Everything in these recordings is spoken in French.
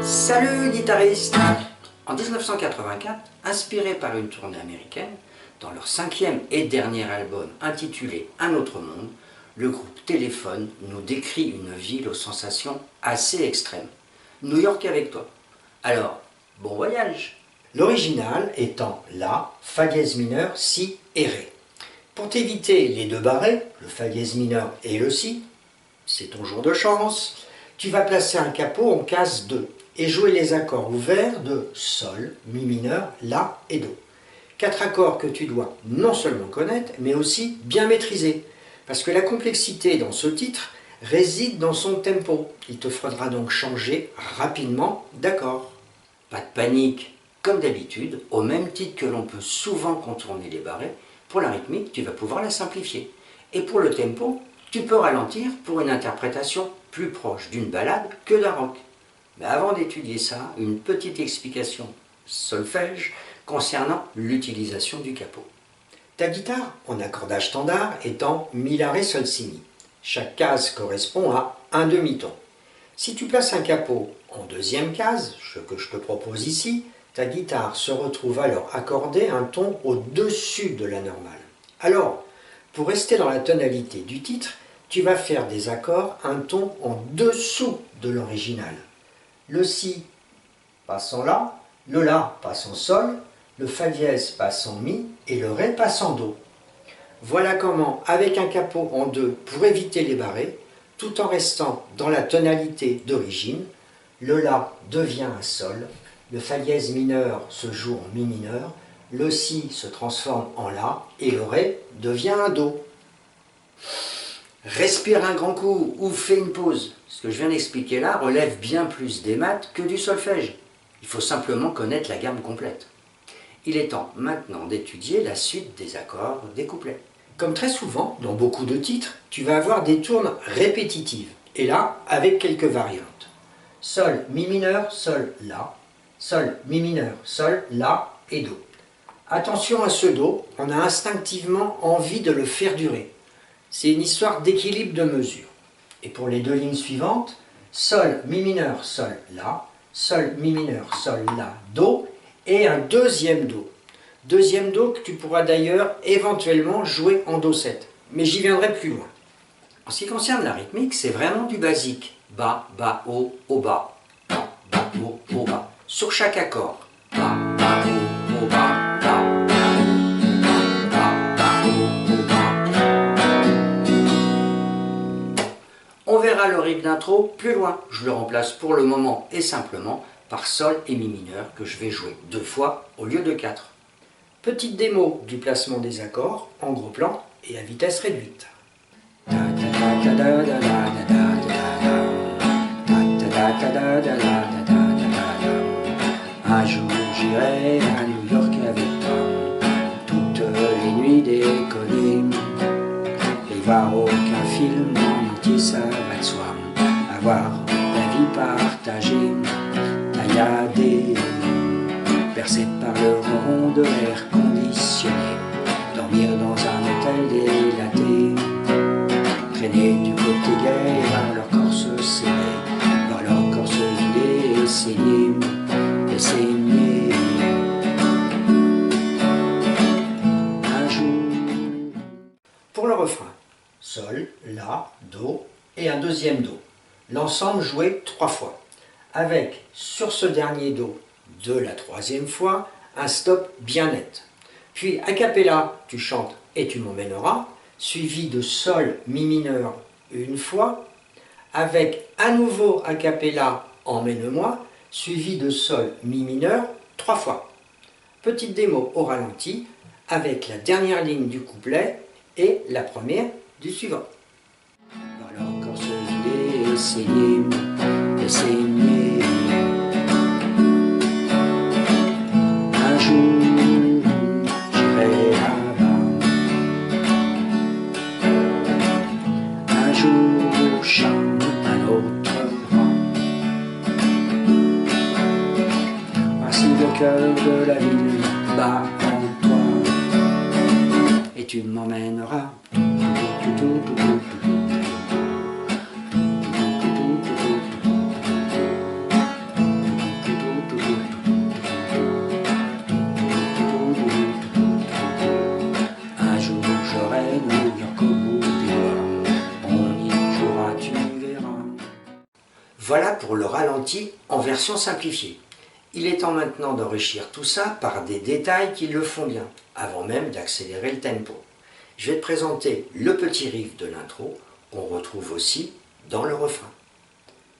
Salut guitariste! En 1984, inspiré par une tournée américaine, dans leur 5e et dernier album intitulé Un autre monde, le groupe Téléphone nous décrit une ville aux sensations assez extrêmes. New York avec toi. Alors, bon voyage! L'original étant La, Fa dièse mineur, Si et Ré. Pour t'éviter les deux barrés, le Fa dièse mineur et le Si, c'est ton jour de chance, tu vas placer un capot en case 2 et jouer les accords ouverts de Sol, Mi mineur, La et Do. 4 accords que tu dois non seulement connaître, mais aussi bien maîtriser. Parce que la complexité dans ce titre réside dans son tempo. Il te faudra donc changer rapidement d'accord. Pas de panique, comme d'habitude, au même titre que l'on peut souvent contourner les barrés, pour la rythmique, tu vas pouvoir la simplifier. Et pour le tempo, tu peux ralentir pour une interprétation plus proche d'une ballade que d'un rock. Mais avant d'étudier ça, une petite explication solfège concernant l'utilisation du capot. Ta guitare, en accordage standard, est en Mi, La, Ré, Sol, Si, Mi. Chaque case correspond à un demi-ton. Si tu places un capot en deuxième case, ce que je te propose ici, ta guitare se retrouve alors accordée un ton au-dessus de la normale. Alors, pour rester dans la tonalité du titre, tu vas faire des accords un ton en dessous de l'original. Le Si passe en La, le La passe en Sol, le Fa dièse passe en Mi et le Ré passe en Do. Voilà comment, avec un capot en 2 pour éviter les barrés, tout en restant dans la tonalité d'origine, le La devient un Sol, le Fa dièse mineur se joue en Mi mineur, le Si se transforme en La et le Ré devient un Do. Respire un grand coup ou fais une pause. Ce que je viens d'expliquer là relève bien plus des maths que du solfège. Il faut simplement connaître la gamme complète. Il est temps maintenant d'étudier la suite des accords des couplets. Comme très souvent, dans beaucoup de titres, tu vas avoir des tournes répétitives, et là, avec quelques variantes. Sol, Mi mineur, Sol, La, Sol, Mi mineur, Sol, La et Do. Attention à ce Do, on a instinctivement envie de le faire durer. C'est une histoire d'équilibre de mesure. Et pour les deux lignes suivantes, Sol, Mi mineur, Sol, La, Sol, Mi mineur, Sol, La, Do, et un deuxième Do. Deuxième Do que tu pourras d'ailleurs éventuellement jouer en Do7, mais j'y viendrai plus loin. En ce qui concerne la rythmique, c'est vraiment du basique. Bas, bas, haut, haut, bas. Bas, bas, haut, haut, bas. Sur chaque accord. Bas, bas, haut, haut, bas. Bas, bas, bas, haut, haut, bas. On verra le riff d'intro plus loin. Je le remplace pour le moment et simplement par Sol et Mi mineur que je vais jouer 2 fois au lieu de 4. Petite démo du placement des accords en gros plan et à vitesse réduite. Un jour j'irai à New York avec toi, toutes les nuits décoller, et voir aucun film en entier, ça va de soi, avoir la vie partagée, tailladée, percée par le ronron de l'air conditionné, dormir dans un hôtel délaté, traîner du côté gay, voir leur corps se serrer, voir leur corps se vider et saigner, et saigner. Un jour. Pour le refrain, Sol, La, Do et un deuxième Do. L'ensemble joué 3 fois, avec sur ce dernier Do de la 3e fois un stop bien net. Puis a cappella, tu chantes et tu m'emmèneras, suivi de Sol, Mi mineur une fois, avec à nouveau a cappella Emmène-moi, suivi de Sol, Mi mineur 3 fois. Petite démo au ralenti, avec la dernière ligne du couplet et la première du suivant. Alors encore se vider, essayer, essayer. Un jour, j'irai là-bas. Un jour, chante un autre vent. Voici le cœur de la ville bat en toi. Et tu m'emmèneras. Un jour j'aurai New York au bout des doigts, on y jouera, tu verras. Voilà pour le ralenti en version simplifiée. Il est temps maintenant d'enrichir tout ça par des détails qui le font bien, avant même d'accélérer le tempo. Je vais te présenter le petit riff de l'intro, qu'on retrouve aussi dans le refrain.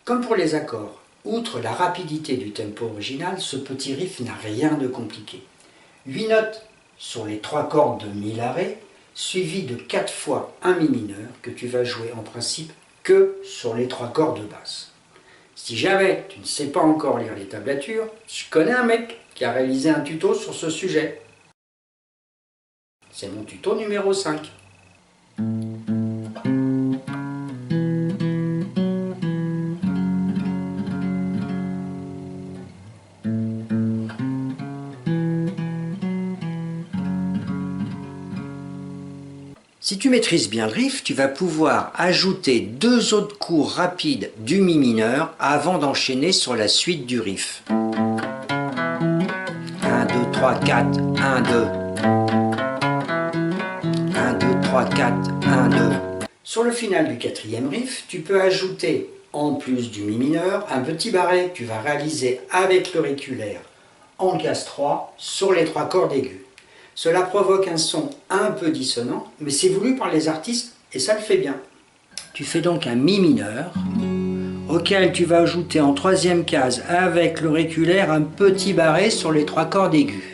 Comme pour les accords, outre la rapidité du tempo original, ce petit riff n'a rien de compliqué. 8 notes sur les 3 cordes de mi la ré, suivies de 4 fois un mi mineur que tu vas jouer en principe que sur les 3 cordes basses. Si jamais tu ne sais pas encore lire les tablatures, je connais un mec qui a réalisé un tuto sur ce sujet. C'est mon tuto numéro 5. Si tu maîtrises bien le riff, tu vas pouvoir ajouter 2 autres coups rapides du mi mineur avant d'enchaîner sur la suite du riff. 1, 2, 3, 4, 1, 2. 1, 2, 3, 4, 1, 2. Sur le final du 4e riff, tu peux ajouter, en plus du mi mineur, un petit barré que tu vas réaliser avec l'auriculaire en case 3 sur les 3 cordes aiguës. Cela provoque un son un peu dissonant, mais c'est voulu par les artistes et ça le fait bien. Tu fais donc un mi mineur, auquel tu vas ajouter en 3e case avec l'auriculaire un petit barré sur les 3 cordes aiguës.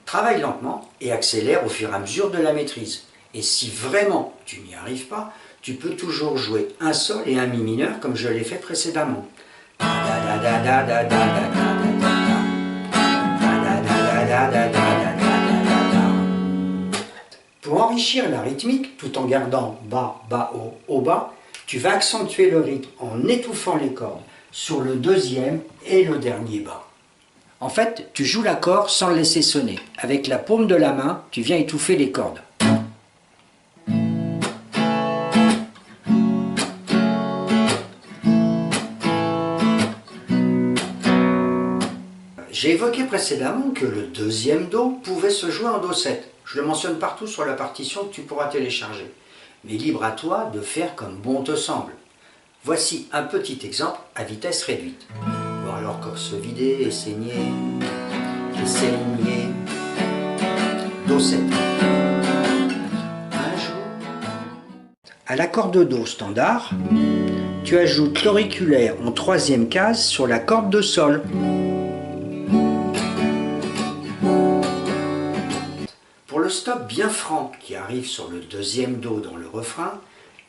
Travaille lentement et accélère au fur et à mesure de la maîtrise. Et si vraiment tu n'y arrives pas, tu peux toujours jouer un sol et un mi mineur comme je l'ai fait précédemment. Pour enrichir la rythmique, tout en gardant bas, bas, haut, haut, bas, tu vas accentuer le rythme en étouffant les cordes sur le 2e et le dernier bas. En fait, tu joues l'accord sans le laisser sonner. Avec la paume de la main, tu viens étouffer les cordes. J'ai évoqué précédemment que le 2e Do pouvait se jouer en Do7. Je le mentionne partout sur la partition que tu pourras télécharger. Mais libre à toi de faire comme bon te semble. Voici un petit exemple à vitesse réduite. Bon alors corps se vider et saigner, Do7. Un jour. À l'accord de Do standard, tu ajoutes l'auriculaire en 3e case sur la corde de Sol. Pour le stop bien franc qui arrive sur le 2e Do dans le refrain,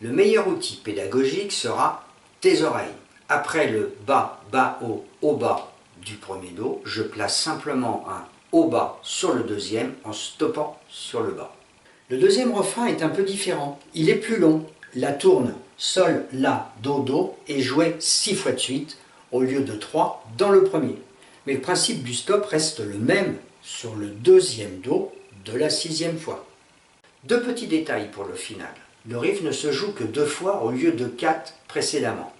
le meilleur outil pédagogique sera tes oreilles. Après le bas, bas, haut, bas du 1er Do, je place simplement un haut, bas sur le 2e en stoppant sur le bas. Le 2e refrain est un peu différent. Il est plus long. La tourne Sol, La, Do, Do est jouée 6 fois de suite au lieu de 3 dans le premier. Mais le principe du stop reste le même sur le 2e Do de la 6e fois. 2 petits détails pour le final. Le riff ne se joue que 2 fois au lieu de 4 précédemment.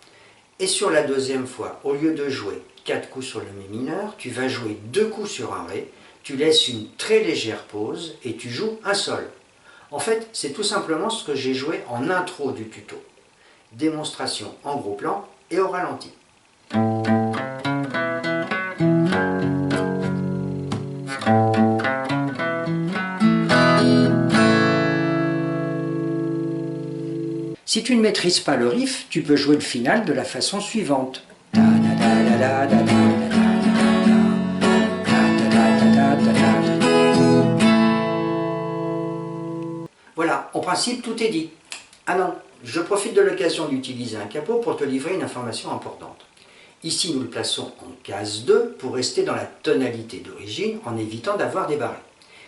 Et sur la 2e fois, au lieu de jouer 4 coups sur le mi mineur, tu vas jouer 2 coups sur un ré, tu laisses une très légère pause et tu joues un sol. En fait, c'est tout simplement ce que j'ai joué en intro du tuto. Démonstration en gros plan et au ralenti. Si tu ne maîtrises pas le riff, tu peux jouer le final de la façon suivante. Voilà, en principe tout est dit. Ah non, je profite de l'occasion d'utiliser un capot pour te livrer une information importante. Ici nous le plaçons en case 2 pour rester dans la tonalité d'origine en évitant d'avoir des barrés.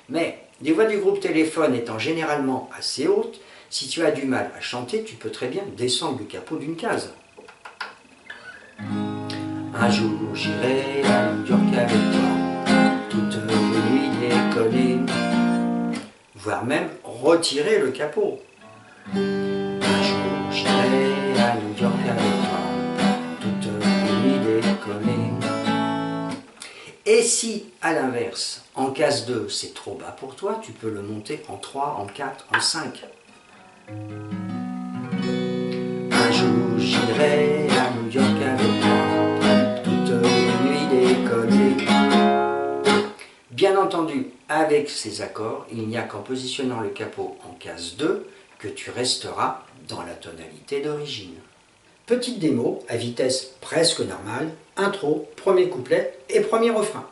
Mais les voix du groupe téléphone étant généralement assez hautes, si tu as du mal à chanter, tu peux très bien descendre le capot d'une case. Un jour j'irai à New York avec toi, toutes les nuits décoller, voire même retirer le capot. Un jour j'irai à New York avec toi, toutes les nuits décoller. Et si, à l'inverse, en case 2, c'est trop bas pour toi, tu peux le monter en 3, en 4, en 5. Un jour j'irai à New York avec toi, toutes les nuits décoller. Bien entendu, avec ces accords, il n'y a qu'en positionnant le capot en case 2 que tu resteras dans la tonalité d'origine. Petite démo à vitesse presque normale, intro, premier couplet et premier refrain.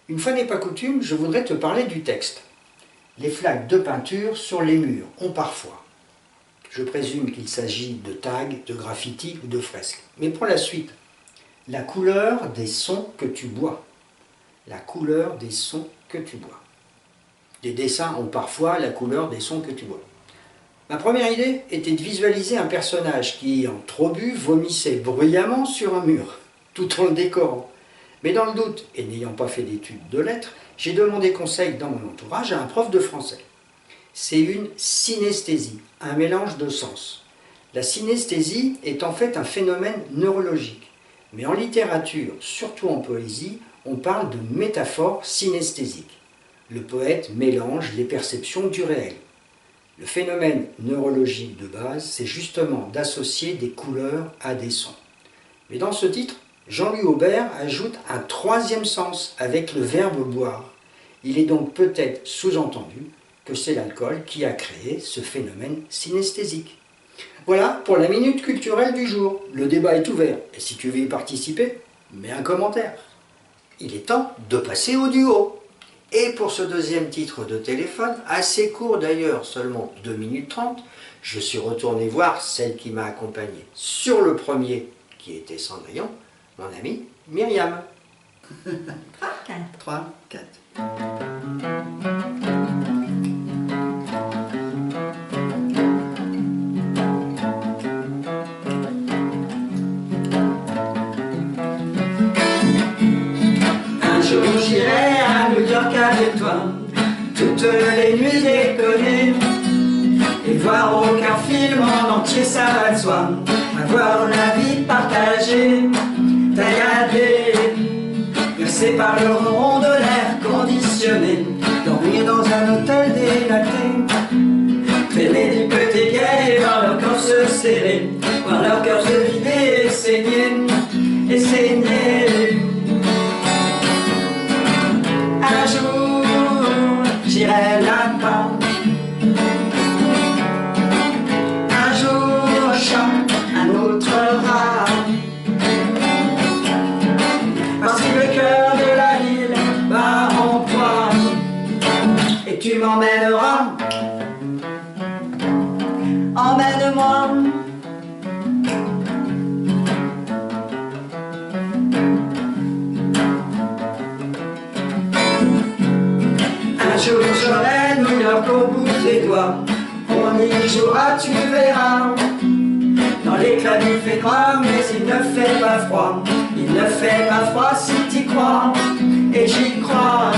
Une fois n'est pas coutume, je voudrais te parler du texte. Les flaques de peinture sur les murs ont parfois. Je présume qu'il s'agit de tags, de graffitis ou de fresques. Mais pour la suite, la couleur des sons que tu bois. La couleur des sons que tu bois. Les dessins ont parfois la couleur des sons que tu bois. Ma première idée était de visualiser un personnage qui, en trop bu, vomissait bruyamment sur un mur, tout en le décorant. Mais dans le doute, et n'ayant pas fait d'études de lettres, j'ai demandé conseil dans mon entourage à un prof de français. C'est une synesthésie, un mélange de sens. La synesthésie est en fait un phénomène neurologique. Mais en littérature, surtout en poésie, on parle de métaphore synesthésique. Le poète mélange les perceptions du réel. Le phénomène neurologique de base, c'est justement d'associer des couleurs à des sons. Mais dans ce titre, Jean-Louis Aubert ajoute un troisième sens avec le verbe boire. Il est donc peut-être sous-entendu que c'est l'alcool qui a créé ce phénomène synesthésique. Voilà pour la minute culturelle du jour. Le débat est ouvert et si tu veux y participer, mets un commentaire. Il est temps de passer au duo. Et pour ce deuxième titre de téléphone, assez court d'ailleurs, seulement 2 minutes 30, je suis retourné voir celle qui m'a accompagné sur le premier, qui était Cendrillon, mon amie Myriam. 3, 4. Un jour j'irai à New York avec toi, toutes les nuits déconner, et voir aucun film en entier, ça va de soi, avoir la vie partagée. Tailladé, bercé par le ronron de l'air conditionné, dormir dans un hôtel délaté, traîner du côté gay et voir leur corps se serrer, voir leur cœur se vider et saigner, et saigner. Un jour, j'irai là-bas, un jour un chat, un autre rat. Parce que le cœur de la ville bat en toi, et tu m'emmèneras, emmène-moi. Un jour j'aurai New York au bout des doigts, on on y jouera, tu verras. Dans les clubs il fait noir, mais il ne fait pas froid. Il ne fait pas froid si t'y crois, et j'y crois.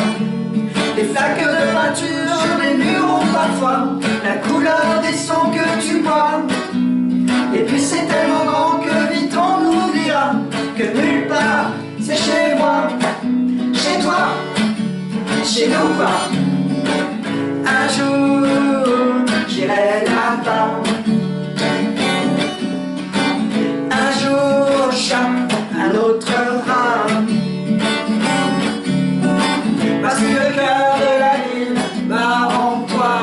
Des flaques de peinture sur les murs ont parfois la couleur des sons que tu bois. Et puis c'est tellement grand que vite on oubliera que nulle part c'est chez moi, chez toi, chez nous pas. Un jour j'irai là-bas. Un jour chat, un autre rat. Parce que le cœur de la ville bat en toi.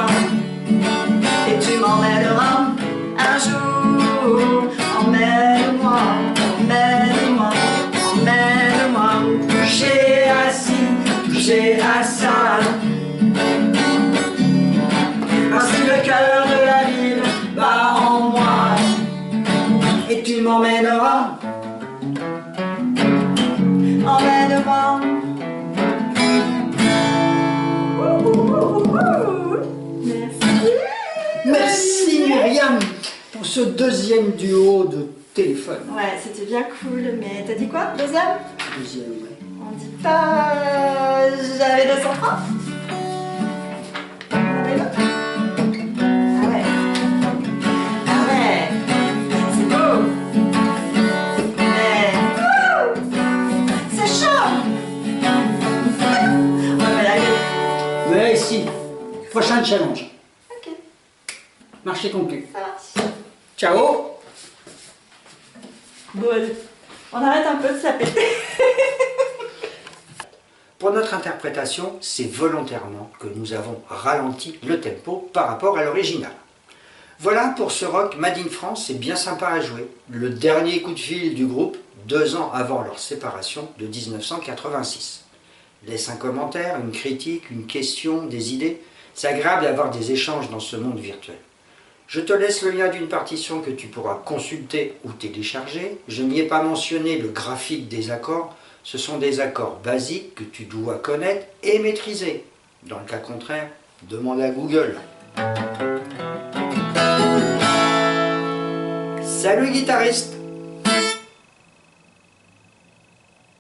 Et tu m'emmèneras un jour. Emmène-moi, emmène-moi, emmène-moi. Toucher assis, toucher à ça. Parce que le cœur de la ville bat en moi. Et tu m'emmèneras. Emmène-moi. Merci Myriam pour ce deuxième duo de téléphone. Ouais, c'était bien cool, mais t'as dit quoi? Deuxième? Deuxième, ouais. On dit pas... J'avais 200 francs? Ah ouais. Ah ouais. C'est beau. Mais... C'est chaud. On va y aller. Ouais, si. Prochain challenge. Ok, Marché conclu. ça marche. Ciao. Bon, on arrête un peu de se la péter. Pour notre interprétation, c'est volontairement que nous avons ralenti le tempo par rapport à l'original. Voilà pour ce rock Made in France, c'est bien sympa à jouer. Le dernier coup de fil du groupe, 2 ans avant leur séparation de 1986. Laisse un commentaire, une critique, une question, des idées. C'est agréable d'avoir des échanges dans ce monde virtuel. Je te laisse le lien d'une partition que tu pourras consulter ou télécharger. Je n'y ai pas mentionné le graphique des accords. Ce sont des accords basiques que tu dois connaître et maîtriser. Dans le cas contraire, demande à Google. Salut guitariste!